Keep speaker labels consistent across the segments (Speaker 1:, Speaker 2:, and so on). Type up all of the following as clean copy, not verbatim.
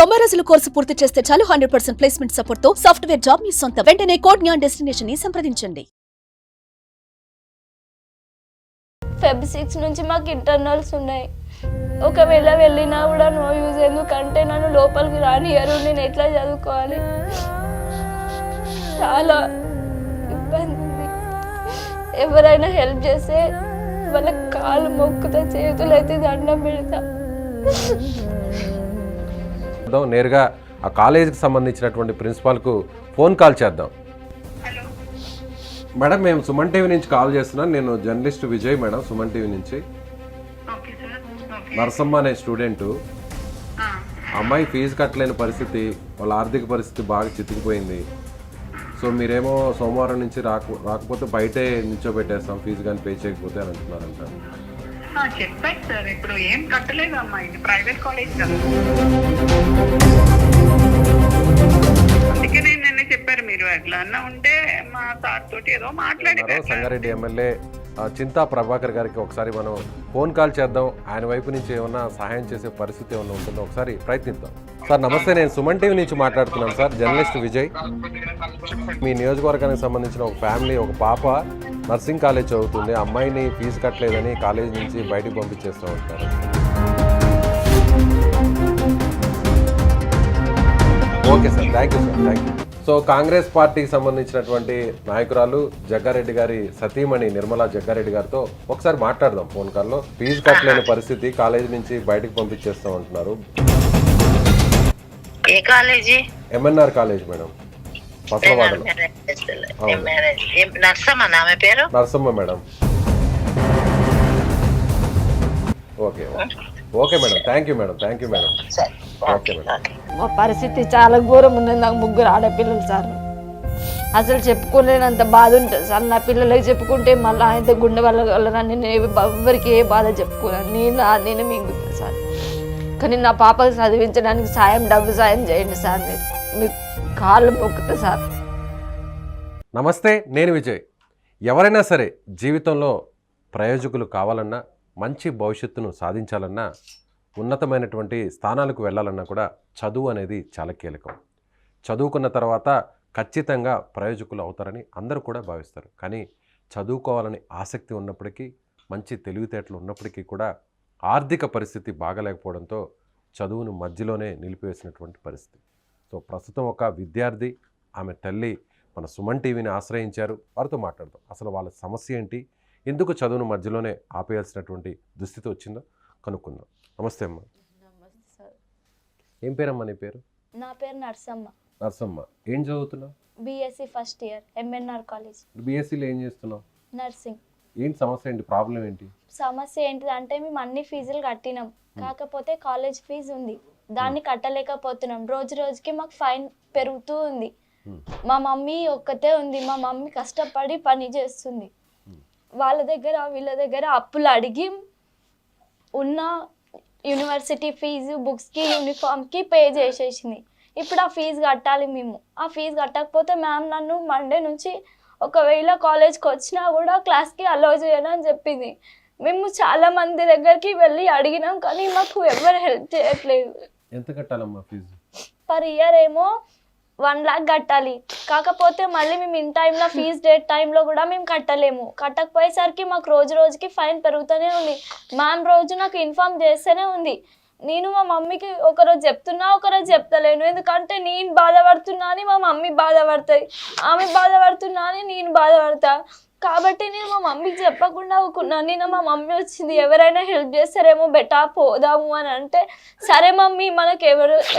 Speaker 1: 90 రోజుల కోర్సు పూర్తి చేస్తే చాలు 100% ప్లేస్మెంట్ సపోర్ట్ తో సాఫ్ట్వేర్ జాబ్ మీ సొంతం. వెంటనే కోడ్ జ్ఞాన్ డెస్టినేషన్ ని సంప్రదించండి.
Speaker 2: ఫెబ్ 6 నుంచి మాకు ఇంటర్నల్స్ ఉన్నాయి. ఒకవేళ వెళ్ళినా కూడా నో యూజ్, ఎందుకంటే నన్ను లోపలికి రానియరు. నేను ఎట్లా చదువుకోవాలి? చాలా ఇబ్బంది ఉంది. ఎవరైనా హెల్ప్ చేస్తే వాళ్ళ కాళ్ళు మొక్కుతా, చేతులు అయితే దండం పెడతా.
Speaker 3: నేరుగా ఆ కాలేజీకి సంబంధించినటువంటి ప్రిన్సిపాల్కు ఫోన్ కాల్ చేద్దాం. మేడం, మేము సుమన్ టీవీ నుంచి కాల్ చేస్తున్నాను. నేను journalist Vijay madam, Suman TV నుంచి. నరసమ్మ అనే స్టూడెంటు, అమ్మాయి ఫీజు కట్టలేని పరిస్థితి, వాళ్ళ ఆర్థిక పరిస్థితి బాగా చితికిపోయింది. సో మీరేమో సోమవారం నుంచి రాకపోతే బయటే నిల్చోబెట్టేస్తాం ఫీజు కానీ పే చేయకపోతే అని అంటున్నారంట.
Speaker 4: చెప్పాను సార్, ఇప్పుడు ఏం కట్టలేదు అమ్మా, ఇది ప్రైవేట్ కాలేజ్ కదా, అందుకే నేను నిన్న చెప్పారు. మీరు ఎట్లా అన్నా ఉంటే మా సార్ తోటి ఏదో మాట్లాడారు.
Speaker 3: సంగారెడ్డి ఎమ్మెల్యే చింతా ప్రభాకర్ గారికి ఒకసారి మనం ఫోన్ కాల్ చేద్దాం. ఆయన వైపు నుంచి ఏమన్నా సహాయం చేసే పరిస్థితి ఏమన్నా ఉంటుందో ఒకసారి ప్రయత్నిద్దాం. సార్ నమస్తే, నేను సుమన్ టీవీ నుంచి మాట్లాడుతున్నాను సార్, జర్నలిస్ట్ విజయ్. మీ నియోజకవర్గానికి సంబంధించిన ఒక ఫ్యామిలీ, ఒక పాప నర్సింగ్ కాలేజ్ చదువుతుంది. అమ్మాయిని ఫీజు కట్టలేదని కాలేజ్ నుంచి బయటికి పంపించేస్తూ ఉంటారు. Okay sir, thank you sir, thank you. So Congress పార్టీకి సంబంధించినటువంటి నాయకురాలు జగ్గారెడ్డి గారి సతీమణి నిర్మలా జగ్గారెడ్డి గారితో ఒకసారి మాట్లాడదాం ఫోన్ కాల్లో. ఫీజు కట్టలేని పరిస్థితి, కాలేజీ నుంచి బయటకు పంపించేస్తాం అంటున్నారు.
Speaker 4: ఏ కాలేజీ?
Speaker 3: ఎంఎన్ఆర్ కాలేజ్ మేడం, పసలవాడలో. Narsamma madam. Okay okay madam, thank you madam, thank you madam. Okay madam.
Speaker 2: మా పరిస్థితి చాలా ఘోరం ఉన్నది. నాకు 3 ఆడపిల్లలు సార్, అసలు చెప్పుకోలేనంత బాధ ఉంటుంది సార్. నా పిల్లలకి చెప్పుకుంటే మళ్ళీ ఆయన గుండె వల్ల నేను ఎవరికి ఏ బాధ చెప్పుకున్నాను. నేను మింగుతాను సార్. కానీ నా పాపకు చదివించడానికి డబ్బు సాయం చేయండి సార్. మీ కాళ్ళు మొక్కుతా సార్.
Speaker 3: నమస్తే, నేను విజయ్. ఎవరైనా సరే జీవితంలో ప్రయోజకులు కావాలన్నా, మంచి భవిష్యత్తును సాధించాలన్నా, ఉన్నతమైనటువంటి స్థానాలకు వెళ్ళాలన్నా కూడా చదువు అనేది చాలా కీలకం. చదువుకున్న తర్వాత ఖచ్చితంగా ప్రయోజకులు అవుతారని అందరూ కూడా భావిస్తారు. కానీ చదువుకోవాలని ఆసక్తి ఉన్నప్పటికీ, మంచి తెలివితేటలు ఉన్నప్పటికీ కూడా ఆర్థిక పరిస్థితి బాగలేకపోవడంతో చదువును మధ్యలోనే నిలిపివేసినటువంటి పరిస్థితి. సో ప్రస్తుతం ఒక విద్యార్థి, ఆమె తల్లి మన సుమన్ టీవీని ఆశ్రయించారు. వారితో మాట్లాడదాం. అసలు వాళ్ళ సమస్య ఏంటి, ఎందుకు చదువును మధ్యలోనే ఆపేయాల్సినటువంటి దుస్థితి వచ్చిందో కనుక్కుందాం. నమస్తే అమ్మ.
Speaker 2: నమస్తే సార్.
Speaker 3: ఏం పేరమ్మా నీ పేరు?
Speaker 2: నా పేరు నరసమ్మ.
Speaker 3: నరసమ్మ, ఏం చదువుతున్నావు?
Speaker 2: BSc first year, MNR college.
Speaker 3: బీఎస్సీలో ఏం చేస్తున్నావు?
Speaker 2: నర్సింగ్.
Speaker 3: ఏంటి సమస్య, ఏంటి ప్రాబ్లం ఏంటి?
Speaker 2: సమస్య ఏంటిదంటే మేము అన్ని ఫీజులు కట్టినాం, కాకపోతే కాలేజ్ ఫీజు ఉంది, దాన్ని కట్టలేకపోతున్నాం. రోజు రోజుకి మాకు ఫైన్ పెరుగుతూ ఉంది. మా మమ్మీ ఒక్కతే ఉంది. మా మమ్మీ కష్టపడి పని చేస్తుంది. వాళ్ళ దగ్గర వీళ్ళ దగ్గర అప్పులు అడిగి ఉన్న యూనివర్సిటీ ఫీజు, బుక్స్కి, యూనిఫామ్కి పే చేసేసింది. ఇప్పుడు ఆ ఫీజు కట్టాలి మేము. ఆ ఫీజు కట్టకపోతే మ్యామ్ నన్ను మండే నుంచి ఒకవేళ కాలేజ్కి వచ్చినా కూడా క్లాస్కి అలౌ చేయనని చెప్పింది. మేము చాలా మంది దగ్గరికి వెళ్ళి అడిగినాం, కానీ మాకు ఎవరు హెల్ప్ చేయట్లేదు.
Speaker 3: ఎంత కట్టాలమ్మా ఫీజు?
Speaker 2: పర్ ఇయర్ ఏమో 1 lakh కట్టాలి. కాకపోతే మళ్ళీ మేము ఇన్ టైంలో ఫీజ్ డేట్ టైంలో కూడా మేము కట్టలేము. కట్టకపోయేసరికి మాకు రోజు రోజుకి ఫైన్ పెరుగుతూనే ఉంది. మ్యామ్ రోజు నాకు ఇన్ఫార్మ్ చేస్తూనే ఉంది. నేను మా మమ్మీకి ఒకరోజు చెప్తున్నా, ఒకరోజు చెప్తలేను. ఎందుకంటే నేను బాధపడుతున్నా అని మా మమ్మీ బాధపడుతుంది, ఆమె బాధపడుతున్నా అని నేను బాధపడతా. కాబట్టి నేను మా మమ్మీకి చెప్పకుండా ఊరుకున్నాను. నేను మా మమ్మీ వచ్చింది, ఎవరైనా హెల్ప్ చేస్తారేమో, బెటా పోదాము అని అంటే, సరే మమ్మీ మనకు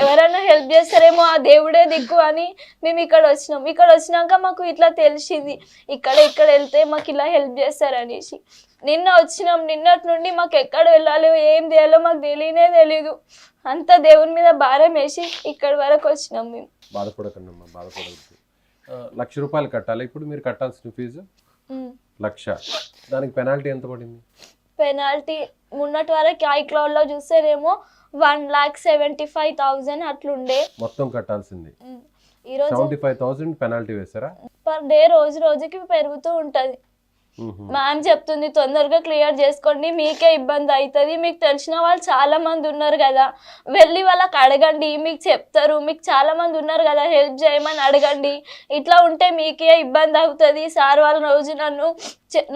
Speaker 2: ఎవరైనా హెల్ప్ చేస్తారేమో, ఆ దేవుడే దిక్కు అని మేము ఇక్కడ వచ్చినాం. ఇక్కడ వచ్చినాక మాకు ఇట్లా తెలిసింది, ఇక్కడ వెళ్తే మాకు ఇలా హెల్ప్ చేస్తారనేసి. నిన్న వచ్చినాం. నిన్నటి నుండి మాకు ఎక్కడ వెళ్ళాలి, ఏం చేయాలో మాకు తెలీదు. అంత దేవుని మీద భారం వేసి ఇక్కడి వరకు వచ్చినాం మేము.
Speaker 3: బాధపడకండి, బాధపడద్దు. 1,00,000 రూపాయలు కట్టాలి ఇప్పుడు మీరు కట్టాల్సిన ఫీజు. 1,00,000. దానికి పెనాల్టీ ఎంత పడింది?
Speaker 2: పెనాల్టీ మొన్నటి వరకు ఐక్లౌడ్లో చూస్తేనేమో 1,75,000 అట్లుండే
Speaker 3: మొత్తం కట్టాల్సింది.
Speaker 2: ఈరోజు
Speaker 3: 75,000 పెనాల్టీ వేసారా?
Speaker 2: పర్ డే రోజు రోజుకి పెరుగుతూ ఉంటుంది. మ్యామ్ చెప్తుంది తొందరగా క్లియర్ చేసుకోండి, మీకే ఇబ్బంది అవుతుంది, మీకు తెలిసిన వాళ్ళు చాలా మంది ఉన్నారు కదా, వెళ్ళి వాళ్ళకి అడగండి, మీకు చెప్తారు, మీకు చాలా మంది ఉన్నారు కదా హెల్ప్ చేయమని అడగండి, ఇట్లా ఉంటే మీకే ఇబ్బంది అవుతుంది, సార్ వాళ్ళ రోజు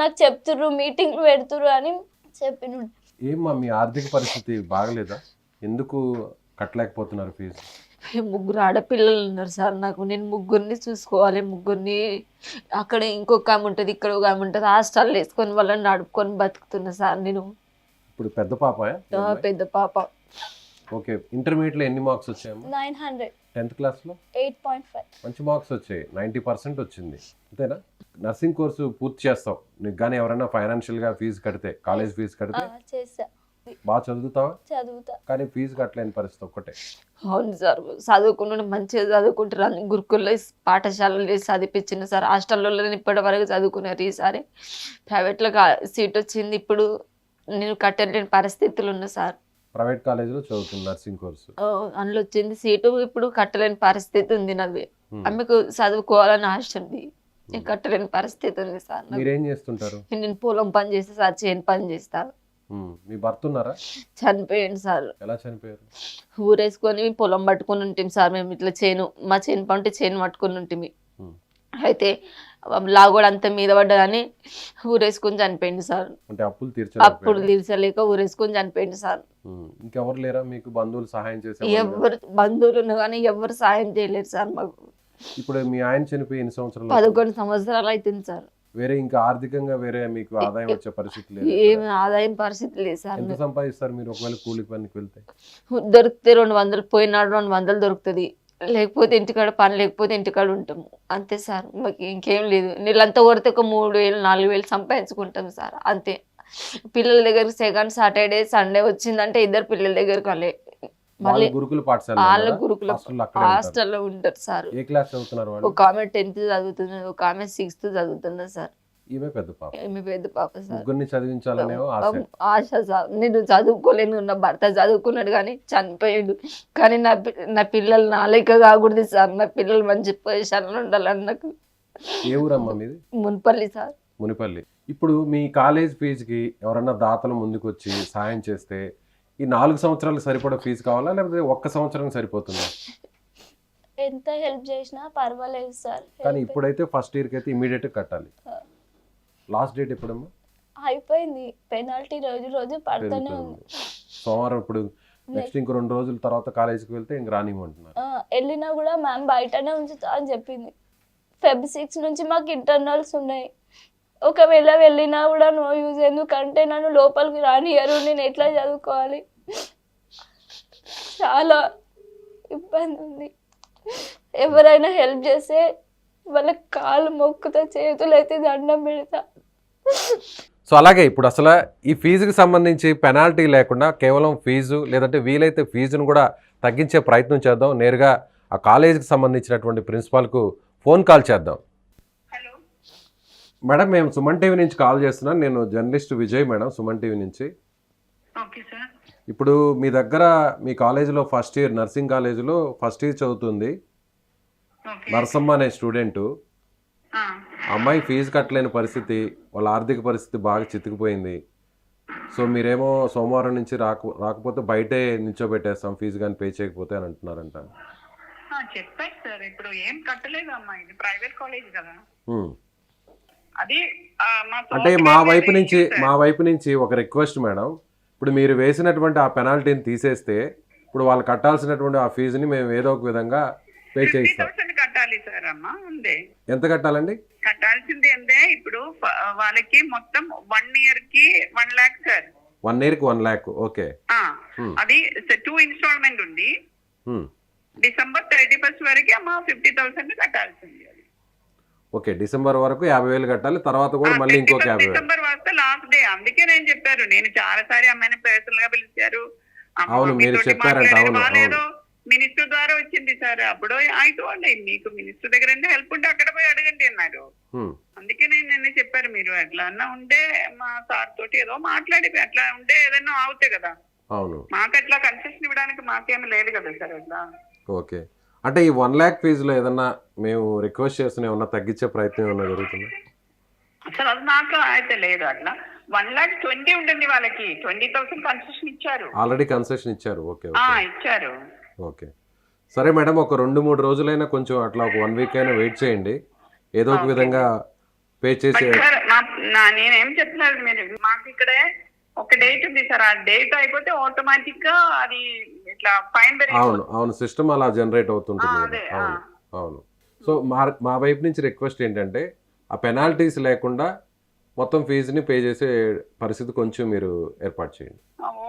Speaker 2: నాకు చెప్తుర్రు, మీటింగ్లు పెడుతుర్రు అని చెప్పిన.
Speaker 3: ఏమ్మా మీ ఆర్థిక పరిస్థితి బాగలేదా? ఎందుకు కట్టలేకపోతున్నారు ఫీజు?
Speaker 5: ముగ్గురు ఆడపిల్లలు ఉన్నారు సార్ నాకు, నేను ముగ్గురిని చూసుకోవాలి, ముగ్గురిని అక్కడ ఇంకొక ఆమె ఉంటుంది, ఇక్కడ ఒక ఆమె ఉంటుంది, హాస్టల్ వేసుకొని వాళ్ళని నడుపుకొని బతుకుతున్నా సార్ నేను.
Speaker 3: ఇప్పుడు పెద్ద పాపయా?
Speaker 5: పెద్ద పాప.
Speaker 3: ఓకే, ఇంటర్మీడియట్లో ఎన్ని మార్క్స్ వచ్చాయమ్మా?
Speaker 2: 900.
Speaker 3: 10th క్లాస్లో
Speaker 2: 8.5.
Speaker 3: మంచి మార్క్స్ వచ్చాయి, 90% వచ్చింది, అంతేనా? నర్సింగ్ కోర్సు పూర్తి చేస్తావు, నీకు కానీ ఎవరైనా ఫైనాన్షియల్గా ఫీజు కడితే, కాలేజ్ ఫీజు కడితే
Speaker 2: చేసా,
Speaker 3: బాగా చదువుతావా?
Speaker 2: చదువుతా.
Speaker 3: కానీ ఫీజు కట్టలేని పరిస్థితి ఒక్కటే.
Speaker 5: అవును సార్, చదువుకున్న మంచిగా చదువుకుంటారు, అన్ని గురుకుల్లో పాఠశాలలో చదివించిన సార్, హాస్టల్లో ఇప్పటి వరకు చదువుకున్నారు, ఈసారి ప్రైవేట్లో సీట్ వచ్చింది, ఇప్పుడు నేను కట్టలేని పరిస్థితులు ఉన్నా సార్.
Speaker 3: ప్రైవేట్ కాలేజీలో చదువుతుంది నర్సింగ్ కోర్సు,
Speaker 5: అందులో వచ్చింది సీటు, ఇప్పుడు కట్టలేని పరిస్థితి ఉంది నాది, ఆమెకు చదువుకోవాలని ఆశ ఉంది, నేను కట్టలేని పరిస్థితి ఉంది సార్.
Speaker 3: మీరేం చేస్తుంటారు?
Speaker 5: నేను పొలం పని చేస్తా సార్, చేను పని చేస్తా.
Speaker 3: మీ భర్త ఉన్నారా?
Speaker 5: చనిపోయాను సార్.
Speaker 3: ఎలా చనిపోయారు?
Speaker 5: ఊరేసుకొని పొలం పట్టుకుని ఉంటాం సార్, మేము ఇట్లా మా చేను పంటే చేను పట్టుకుని ఉంటుంది, అయితే లాగోడు అంతా మీద పడ్డదని ఊరేసుకొని చనిపోయింది సార్.
Speaker 3: అంటే అప్పులు
Speaker 5: తీర్చలేక ఊరేసుకొని చనిపోయింది సార్.
Speaker 3: ఇంకెవరు లేరా మీకు బంధువులు సహాయం చేసే?
Speaker 5: ఎవరు బంధువులు ఉన్నా కానీ ఎవరు సాయం చేయలేరు సార్ మాకు.
Speaker 3: ఇప్పుడు మీ ఆయన చనిపోయి ఎన్ని సంవత్సరాలు?
Speaker 5: 11 సంవత్సరాలు అవుతుంది సార్.
Speaker 3: వేరే ఇంకా ఆర్థికంగా వేరే మీకు ఆదాయం వచ్చే పరిస్థితి లేదు?
Speaker 5: ఏమి ఆదాయం పరిస్థితి లేదు సార్.
Speaker 3: ఎంత సంపాదిస్తారు మీరు ఒకవేళ కూలి పనికి వెళ్తే?
Speaker 5: దొరికితే 200, పోయినాడు 200 దొరుకుతుంది, లేకపోతే ఇంటికాడ పని లేకపోతే ఇంటికాడ ఉంటాము, అంతే సార్. మాకు ఇంకేం లేదు, నీళ్ళంతా కొడితే ఒక 3,000 4,000 సంపాదించుకుంటాం సార్, అంతే. పిల్లల దగ్గరికి సెకండ్ సాటర్డే సండే వచ్చిందంటే ఇద్దరు పిల్లల దగ్గరికి వాళ్ళే, మళ్ళీ
Speaker 3: గురుకుల పాఠశాల
Speaker 5: వాళ్ళ గురుకుల హాస్టల్లో ఉంటారు సార్.
Speaker 3: ఏ క్లాస్ చదువుతున్నారు వాళ్ళు?
Speaker 5: ఒక ఆమె 10th చదువుతున్నది, ఒక ఆమె 6th చదువుతున్నది సార్.
Speaker 3: ఈమె పెద్ద పాప.
Speaker 5: ఈమె పెద్ద పాప సార్.
Speaker 3: ముగ్గురిని చదివించాలనే
Speaker 5: ఆశ సార్. నేను చదువుకోలేను, నా భర్త చదువుకున్నాడు కానీ చనిపోయాడు, కానీ నా పిల్లలు నా లెక్క కాకూడదు సార్, నా పిల్లలు మంచి పొజిషన్లో ఉండాలని నాకు.
Speaker 3: ఏ ఊరమ్మా మీది?
Speaker 5: మున్పల్లి సార్.
Speaker 3: మునిపల్లి. ఇప్పుడు మీ కాలేజ్ ఫీజుకి ఎవరన్నా దాతలు ముందుకు వచ్చి సాయం చేస్తే ఈ 4 సంవత్సరాలకు సరిపడా ఫీజు కావాలా, లేకపోతే 1 సంవత్సరం సరిపోతుందా?
Speaker 2: ఎంత హెల్ప్ చేసినా పర్వాలేదు సార్.
Speaker 3: కానీ ఇప్పుడైతే ఫస్ట్ ఇయర్కి అయితే ఇమీడియట్ కట్టాలి. లాస్ట్ డేట్ ఎప్పుడమ్మా?
Speaker 2: అయిపోయింది, పెనాల్టీ రోజు పడుతూనే ఉంది.
Speaker 3: సోమవారం ఇప్పుడు నెక్స్ట్ ఇంకో 2 రోజుల తర్వాత కాలేజీకి వెళ్తే ఇంక రానివ్వమంటున్నారు.
Speaker 2: వెళ్ళినా కూడా మ్యామ్ బయటనే ఉంచుతా అని చెప్పింది. Feb 6 నుంచి మాకు ఇంటర్నల్స్ ఉన్నాయి, ఒకవేళ వెళ్ళినా కూడా నో యూజ్, ఎందుకంటే నన్ను లోపలికి రానియరు, నేను ఎట్లా చదువుకోవాలి, చాలా ఇబ్బంది ఉంది. ఎవరైనా హెల్ప్ చేస్తే వాళ్ళ కాళ్ళు మొక్కుతా, చేతులు అయితే దండం పెడతా.
Speaker 3: సో అలాగే ఇప్పుడు అసలు ఈ ఫీజుకి సంబంధించి పెనాల్టీ లేకుండా కేవలం ఫీజు, లేదంటే వీలైతే ఫీజును కూడా తగ్గించే ప్రయత్నం చేద్దాం. నేరుగా ఆ కాలేజీకి సంబంధించినటువంటి ప్రిన్సిపాల్కు ఫోన్ కాల్ చేద్దాం. మేడం, మేము సుమన్ టీవీ నుంచి కాల్ చేస్తున్నాను. నేను journalist Vijay madam, Suman TV నుంచి. ఇప్పుడు మీ దగ్గర మీ కాలేజీలో ఫస్ట్ ఇయర్, నర్సింగ్ కాలేజీలో ఫస్ట్ ఇయర్ చదువుతుంది నరసమ్మ అనే స్టూడెంటు. అమ్మాయి ఫీజు కట్టలేని పరిస్థితి, వాళ్ళ ఆర్థిక పరిస్థితి బాగా చితికిపోయింది. సో మీరేమో సోమవారం నుంచి రాకపోతే బయటే నిల్చోబెట్టేస్తాం ఫీజు కానీ పే చేయకపోతే అని అంటున్నారంట.
Speaker 4: చెప్పారు సార్, ఇప్పుడు ఏం కట్టలేదు అమ్మా, ఇది ప్రైవేట్ కాలేజ్ కదా. అది
Speaker 3: అంటే మా వైపు నుంచి ఒక రిక్వెస్ట్ మేడం, ఇప్పుడు మీరు వేసినటువంటి ఆ పెనాల్టీని తీసేస్తే ఇప్పుడు వాళ్ళు కట్టాల్సినటువంటి ఆ ఫీజుని మేము ఏదో ఒక విధంగా పే చేయిస్తాం.
Speaker 4: కట్టాలి సార్ అమ్మా, ఉంది.
Speaker 3: ఎంత కట్టాలండి?
Speaker 4: కట్టాల్సింది అంతే. ఇప్పుడు వాళ్ళకి మొత్తం 1 year కి 1 lakh సార్.
Speaker 3: 1 year కి 1 lakh. ఓకే,
Speaker 4: అది 2 installment ఉంది. December 31st వరకు అమ్మా 50,000 కట్టాల్సింది.
Speaker 3: ఓకే, డిసెంబర్ వరకు 50,000 కట్టాలి, తర్వాత కూడా మళ్ళీ ఇంకొక 50,000.
Speaker 4: డిసెంబర్ వస్తే లాస్ట్ డే. అందుకే నేను చెప్పారు, నేను చాలా సారి అమ్మాయిని పర్సనల్ గా పిలిచారు.
Speaker 3: అవును, మీరు చెప్పారంట. అవును,
Speaker 4: మినిస్టర్ ద్వారా వచ్చింది సార్. అప్పుడు అయిపోండి, మీకు మినిస్టర్ దగ్గర హెల్ప్ ఉంటే అక్కడ పోయి అడగండి అన్నారు. అందుకే నేను నిన్న చెప్పారు, మీరు అట్లా అన్నా ఉంటే మా సార్ తోటి ఏదో మాట్లాడి అట్లా ఉంటే ఏదైనా అవుతాయి కదా.
Speaker 3: అవును,
Speaker 4: మాకు అట్లా కన్సెషన్ ఇవ్వడానికి మాకేమీ లేదు కదా సార్ అట్లా.
Speaker 3: ఓకే, అంటే ఈ 1 lakh ఫీజులో ఏదన్నా మేము రిక్వెస్ట్ చేస్తున్నా ఏమన్నా తగ్గించే ప్రయత్నం ఏమన్నా జరుగుతుందా?
Speaker 4: అసలు అది నాకు అయితే లేదు అట్లా. 1,20,000 ఉంటుంది వాళ్ళకి, 20,000 కన్సెషన్ ఇచ్చారు.
Speaker 3: ఆల్రెడీ కన్సెషన్ ఇచ్చారు. ఓకే
Speaker 4: ఇచ్చారు.
Speaker 3: ఓకే సరే మేడం, ఒక 2-3 రోజులైనా కొంచెం అట్లా ఒక 1 వీక్ అయినా వెయిట్ చేయండి, ఏదో ఒక విధంగా పే చేసి.
Speaker 4: నేనేం చెప్తున్నారు, మీరు మాకు ఇక్కడ ఒక డేట్ ఉంది సార్, ఆ డేట్ అయిపోతే ఆటోమేటిక్ గా అది ఇట్లా ఫైన్.
Speaker 3: అవును సిస్టమ్ అలా జనరేట్ అవుతుంటుంది. అవును. సో మా వైపు నుంచి రిక్వెస్ట్ ఏంటంటే ఆ పెనాల్టీస్ లేకుండా మొత్తం ఫీజుని పే చేసే పరిస్థితి కొంచెం మీరు ఏర్పాటు చేయండి.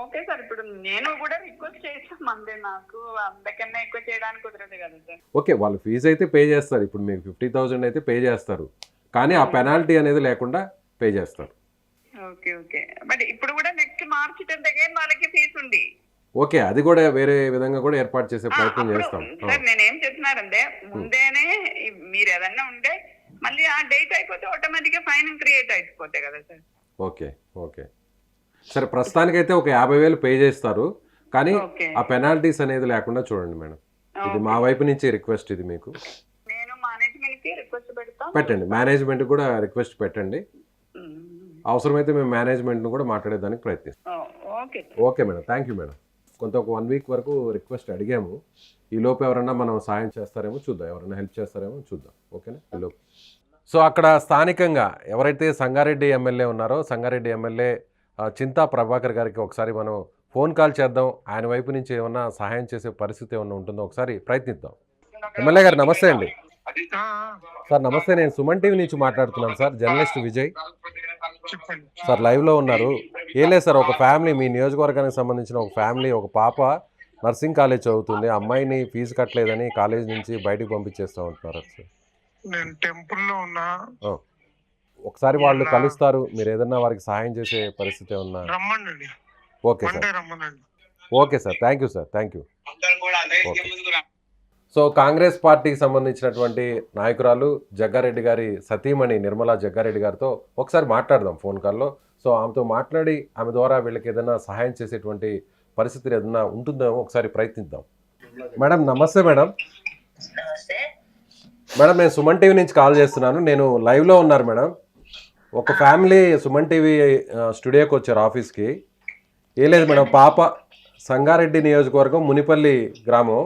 Speaker 4: ఓకే సార్, ఇప్పుడు నేను కూడా రిక్వెస్ట్ చేస్తాం అంతే, నాకు అంతకన్నా ఎక్కువ చేయడానికి కుదరదు కదా సార్.
Speaker 3: ఓకే, వాళ్ళు ఫీజు అయితే పే చేస్తారు, ఇప్పుడు మీకు 50,000 అయితే పే చేస్తారు, కానీ ఆ పెనాల్టీ అనేది లేకుండా పే చేస్తారు.
Speaker 4: ఓకే ఓకే, బట్ ఇప్పుడు కూడా నెక్స్ట్ మార్చి 10th అగైన్ వాళ్ళకి ఫీజు ఉంది.
Speaker 3: ఓకే, అది కూడా వేరే విధంగా కూడా ఏర్పాటు చేసే ప్రయత్నం చేస్తాం
Speaker 4: సార్. నేనేం చెప్తున్నానంటే ముందేనే మీరు ఏదన్నా ఉంటే మళ్ళీ ఆ డేట్ అయిపోతే ఆటోమేటిక్ గా ఫైన్ క్రియేట్ అయిపోతాయి కదా సార్.
Speaker 3: ఓకే సరే, ప్రస్తుతానికైతే ఒక 50,000 పే చేస్తారు, కానీ ఆ పెనాల్టీస్ అనేది లేకుండా చూడండి మేడం. ఇది మా వైపు నుంచి రిక్వెస్ట్, ఇది మీకు
Speaker 4: నేను మేనేజ్మెంట్ కి రిక్వెస్ట్
Speaker 3: పెట్టండి, మేనేజ్మెంట్ కూడా రిక్వెస్ట్ పెట్టండి. అవసరమైతే మేము మేనేజ్మెంట్ను కూడా మాట్లాడేదానికి ప్రయత్నిస్తాం. Okay madam, thank you madam. కొంత ఒక 1 వీక్ వరకు రిక్వెస్ట్ అడిగాము, ఈ లోపు ఎవరన్నా మనం సాయం చేస్తారేమో చూద్దాం, ఎవరైనా హెల్ప్ చేస్తారేమో చూద్దాం. ఓకేనా ఈ లోపు. సో అక్కడ స్థానికంగా ఎవరైతే సంగారెడ్డి ఎమ్మెల్యే ఉన్నారో, సంగారెడ్డి ఎమ్మెల్యే చింతా ప్రభాకర్ గారికి ఒకసారి మనం ఫోన్ కాల్ చేద్దాం, ఆయన వైపు నుంచి ఏమన్నా సహాయం చేసే పరిస్థితి ఏమన్నా ఉంటుందో ఒకసారి ప్రయత్నిద్దాం. ఎమ్మెల్యే గారు నమస్తే అండి. సార్ నమస్తే, నేను సుమన్ టీవీ నుంచి మాట్లాడుతున్నాను సార్, జర్నలిస్ట్ విజయ్ సార్. లైవ్లో ఉన్నారు. ఏం లేదు సార్, ఒక ఫ్యామిలీ, మీ నియోజకవర్గానికి సంబంధించిన ఒక ఫ్యామిలీ, ఒక పాప నర్సింగ్ కాలేజ్ చదువుతుంది, అమ్మాయిని ఫీజు కట్టలేదని కాలేజ్ నుంచి బయటకు పంపించేస్తూ ఉంటున్నారు సార్.
Speaker 6: నేను టెంపుల్లో ఉన్నా,
Speaker 3: ఒకసారి వాళ్ళు కలుస్తారు, మీరు ఏదన్నా వారికి సహాయం చేసే పరిస్థితి ఉన్నా
Speaker 6: రమ్మండి.
Speaker 3: Okay sir, okay sir, thank you sir, thank you. So Congress పార్టీకి సంబంధించినటువంటి నాయకురాలు జగ్గారెడ్డి గారి సతీమణి నిర్మలా జగ్గారెడ్డి గారితో ఒకసారి మాట్లాడదాం ఫోన్ కాల్లో. సో ఆమెతో మాట్లాడి ఆమె ద్వారా వీళ్ళకి ఏదైనా సహాయం చేసేటువంటి పరిస్థితి ఏదైనా ఉంటుందేమో ఒకసారి ప్రయత్నిద్దాం. మేడం నమస్తే. మేడం నేను సుమన్ టీవీ నుంచి కాల్ చేస్తున్నాను, నేను లైవ్లో ఉన్నారు మేడం. ఒక ఫ్యామిలీ సుమన్ టీవీ స్టూడియోకి వచ్చారు ఆఫీస్కి. ఏం లేదు మేడం, పాప సంగారెడ్డి నియోజకవర్గం మునిపల్లి గ్రామం.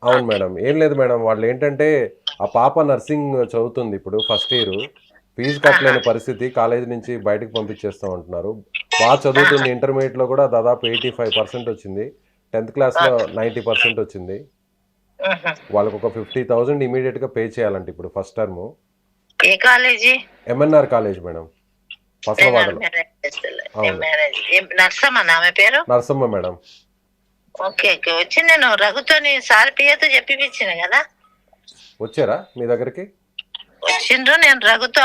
Speaker 3: అవును మేడం, ఏం లేదు మేడం, వాళ్ళు ఏంటంటే ఆ పాప నర్సింగ్ చదువుతుంది, ఇప్పుడు ఫస్ట్ ఇయర్, ఫీజు కట్టలేని పరిస్థితి, కాలేజీ నుంచి బయటకు పంపించేస్తూ ఉంటున్నారు. బాగా చదువుతుంది, ఇంటర్మీడియట్లో కూడా దాదాపు 85% వచ్చింది, 10th క్లాస్లో 90% వచ్చింది. వాళ్ళకు ఒక 50,000 ఇమీడియట్గా పే చేయాలంటే ఇప్పుడు ఫస్ట్ టర్మ్.
Speaker 7: ఏ కాలేజీ?
Speaker 3: ఎంఎన్ఆర్ కాలేజ్ మేడం, పసలవాడలో. నర్సమ్మ మేడం.
Speaker 7: ఓకే ఓకే, వచ్చి నేను రఘుతోని సార్ పియతో చెప్పిపించిన కదా.
Speaker 3: వచ్చారా మీ దగ్గరికి?
Speaker 7: వచ్చిండ్రు, నేను రఘుతో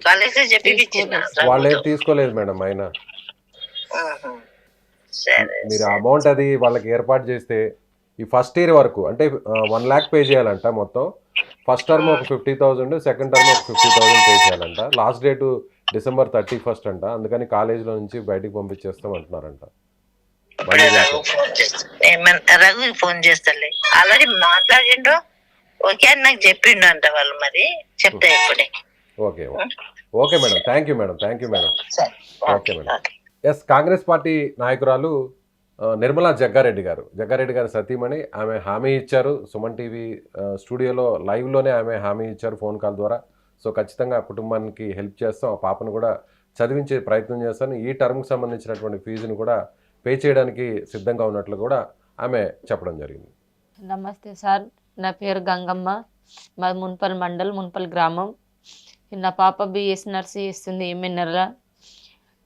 Speaker 7: కాలేజ్ చెప్పిపించిన.
Speaker 3: వాళ్ళు ఏం తీసుకోలేదు మేడం. అయినా మీరు అమౌంట్ అది వాళ్ళకి ఏర్పాటు చేస్తే ఈ ఫస్ట్ ఇయర్ వరకు అంటే 1 lakh పే చేయాలంట మొత్తం. ఫస్ట్ టర్మ్ ఒక 50,000, సెకండ్ టర్మ్ ఒక 50,000 పే చేయాలంట. లాస్ట్ డేటు December 31st అంట, అందుకని కాలేజీలో నుంచి బయటికి పంపించేస్తాం అంటున్నారంట.
Speaker 7: రఘు ఫోన్ చేస్తాలే, ఆల్రెడీ మాట్లాడిండు. ఓకే అని నాకు చెప్పిండు అంట వాళ్ళు, మరి చెప్తా ఇప్పుడే.
Speaker 3: Okay okay madam, thank you madam, thank you madam. Okay madam. Yes, Congress party నాయకురాలు నిర్మలా జగ్గారెడ్డి గారు సతీమణి, ఆమె హామీ ఇచ్చారు సుమన్ టీవీ స్టూడియోలో లైవ్లోనే ఆమె హామీ ఇచ్చారు ఫోన్ కాల్ ద్వారా. సో ఖచ్చితంగా కుటుంబానికి హెల్ప్ చేస్తాం, ఆ పాపను కూడా చదివించే ప్రయత్నం చేస్తాను, ఈ టర్మ్కి సంబంధించినటువంటి ఫీజును కూడా పే చేయడానికి సిద్ధంగా ఉన్నట్లు కూడా ఆమె చెప్పడం జరిగింది.
Speaker 5: నమస్తే సార్, నా పేరు గంగమ్మ, మాది మున్పల్ మండల్, మున్పల్ గ్రామం. నా పాప BS నర్సీ చేస్తుంది ఎంఎన్ఆర్లో.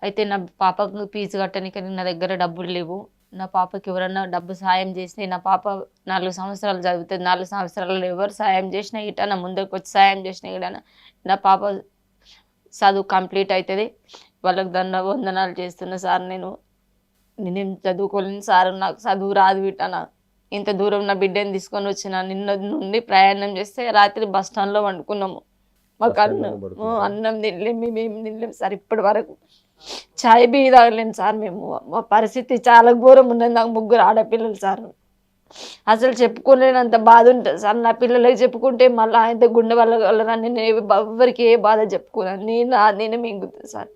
Speaker 5: అయితే నా పాపకు ఫీజు కట్టడానికి నా దగ్గర డబ్బులు లేవు. నా పాపకి ఎవరన్నా డబ్బు సాయం చేస్తే, నా పాప 4 సంవత్సరాలు చదువుతుంది, 4 సంవత్సరాలు ఎవరు సాయం చేసినా ఇట, నా ముందుకు వచ్చి సాయం చేసినా ఇట నా పాప చదువు కంప్లీట్ అవుతుంది. వాళ్ళకి వందనాలు చేస్తున్నా సార్. నేనేం చదువుకోలేను సార్, నాకు చదువు రాదు ఇటనా. ఇంత దూరం నా బిడ్డని తీసుకొని వచ్చిన, నిన్న నుండి ప్రయాణం చేస్తే రాత్రి బస్ స్టాండ్లో వండుకున్నాము. మాకు అన్నం తినలేము, మేమేం తినలేము సార్. ఇప్పటి వరకు చాయ్ బీ తాగలేము సార్. మేము మా పరిస్థితి చాలా ఘోరం ఉన్నది. నాకు 3 ఆడపిల్లలు సార్. అసలు చెప్పుకోలేనంత బాధ ఉంటుంది సార్. నా పిల్లలకి చెప్పుకుంటే మళ్ళీ ఆయనతో గుండె వాళ్ళని నేను ఎవరికి ఏ బాధ చెప్పుకోను, నేనే మింగుతుంది సార్.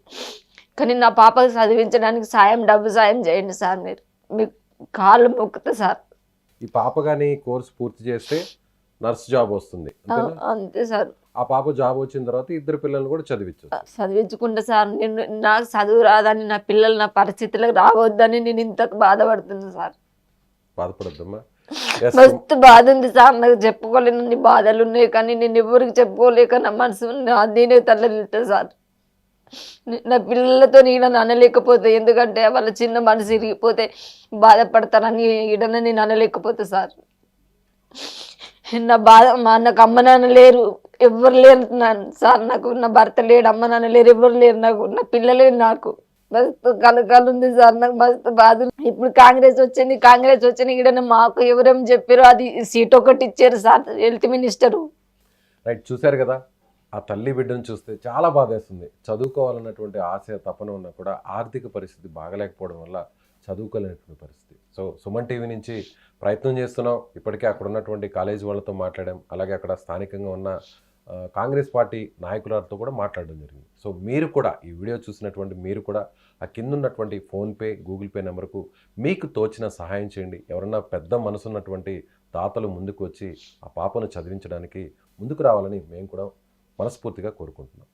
Speaker 5: కానీ నా పాపకు చదివించడానికి డబ్బు సాయం చేయండి సార్. మీరు మీకు కాళ్ళు మొక్కుతా సార్.
Speaker 3: ఈ పాప కానీ కోర్స్ పూర్తి చేస్తే నర్స్ జాబ్ వస్తుంది అంతేనా?
Speaker 5: అంతే సార్.
Speaker 3: ఆ పాప జాబ్ వచ్చిన తర్వాత ఇద్దరు పిల్లల్ని కూడా
Speaker 5: చదివించుకుంటా సార్. నేను నాకు చదువు రాదని, నా పిల్లలు నా పరిస్థితులకు రావద్దని నేను ఇంత బాధపడుతున్నా సార్.
Speaker 3: బాధపడద్దమ్మా.
Speaker 5: మస్తు బాధ ఉంది సార్. నాకు చెప్పుకోలేనన్ని బాధలు ఉన్నాయి, కానీ నేను ఎవరికి చెప్పుకోలేక నా మనసు నేనే తల్లలిస్తా సార్. నా పిల్లలతో నేను అనలేకపోతే, ఎందుకంటే వాళ్ళ చిన్న మనసు ఇరిగిపోతే బాధపడతానని ఈడన నేను అనలేకపోతే సార్. నా బాధ నాకు అమ్మ నాన్న లేరు, ఎవరు లేరు సార్. నాకు నా భర్త లేడు, అమ్మ నాన్న లేరు, ఎవరు లేరు. నాకు నా పిల్లలే నాకు మస్తు కలకాలు ఉంది సార్. నాకు మస్తు బాధ. ఇప్పుడు కాంగ్రెస్ వచ్చింది ఇక్కడ మాకు ఎవరేం చెప్పారో అది సీట్ ఒకటి ఇచ్చారు సార్, హెల్త్ మినిస్టరు.
Speaker 3: రైట్, చూశారు కదా, ఆ తల్లి బిడ్డను చూస్తే చాలా బాధేస్తుంది. చదువుకోవాలన్నటువంటి ఆశ తపన ఉన్నా కూడా ఆర్థిక పరిస్థితి బాగలేకపోవడం వల్ల చదువుకోలేనటువంటి పరిస్థితి. సో సుమన్ టీవీ నుంచి ప్రయత్నం చేస్తున్నాం. ఇప్పటికే అక్కడ ఉన్నటువంటి కాలేజీ వాళ్ళతో మాట్లాడాం, అలాగే అక్కడ స్థానికంగా ఉన్న కాంగ్రెస్ పార్టీ నాయకులతో కూడా మాట్లాడడం జరిగింది. సో మీరు కూడా ఈ వీడియో చూసినటువంటి మీరు కూడా ఆ కింద ఉన్నటువంటి ఫోన్పే, గూగుల్ పే నెంబర్కు మీకు తోచిన సహాయం చేయండి. ఎవరన్నా పెద్ద మనసున్నటువంటి దాతలు ముందుకు వచ్చి ఆ పాపను చదివించడానికి ముందుకు రావాలని మేము కూడా మనస్ఫూర్తిగా కోరుకుంటున్నాం.